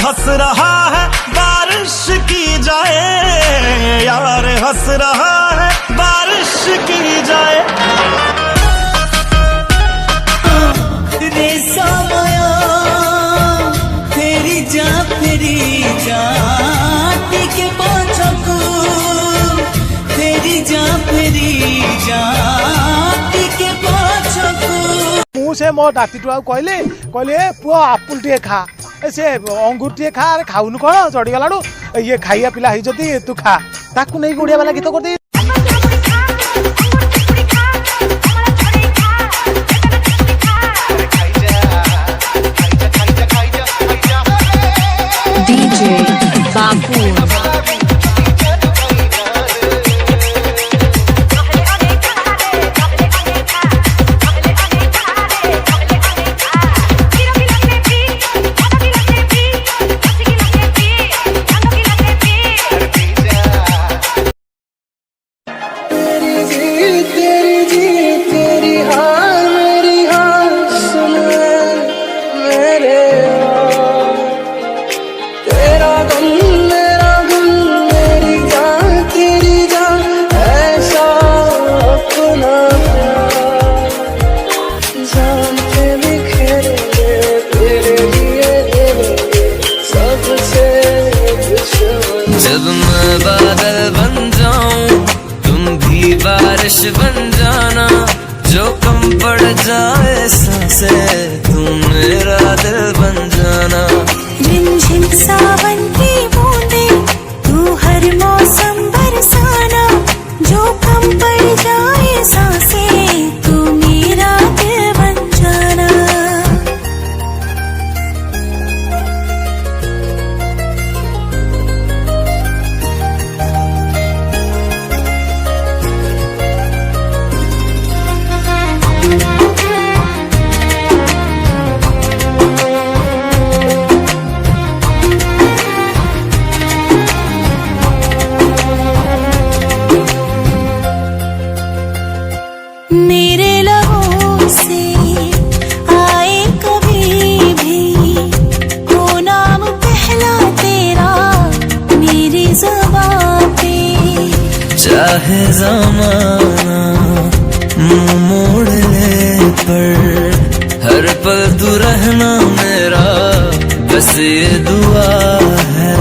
हंस रहा है बारिश की जाए, यार हंस रहा है बारिश की जाए। रे सामया फेरी जा टिके पाछकू फेरी जा टिके पाछकू। मुझे मो नाती टुआ कहले पुओ आपुल टे खा से अंगूर टे खा अरे खाऊनु कौन चढ़ी गलाडू ये खाइया पिला ही जदी तू खा ताकू नहीं गुड़िया वाला गीत कर दे। DJ Babu जब मैं बादल बन जाऊं तुम भी बारिश बन जाना, जो कम पड़ जाए सांसें तुम मेरा दिल बन जाना। झिमझिम सावन की बूंदें तू हर मौसम बरसाना, जो कम पड़ जाए सांसें तू मेरा दिल बन जाना। मेरे लबों से आए कभी भी हो नाम पहला तेरा मेरी ज़ुबान पे, चाहे ज़माना मुंह मोड़ ले पर हर पल तू रहना मेरा, बस ये दुआ है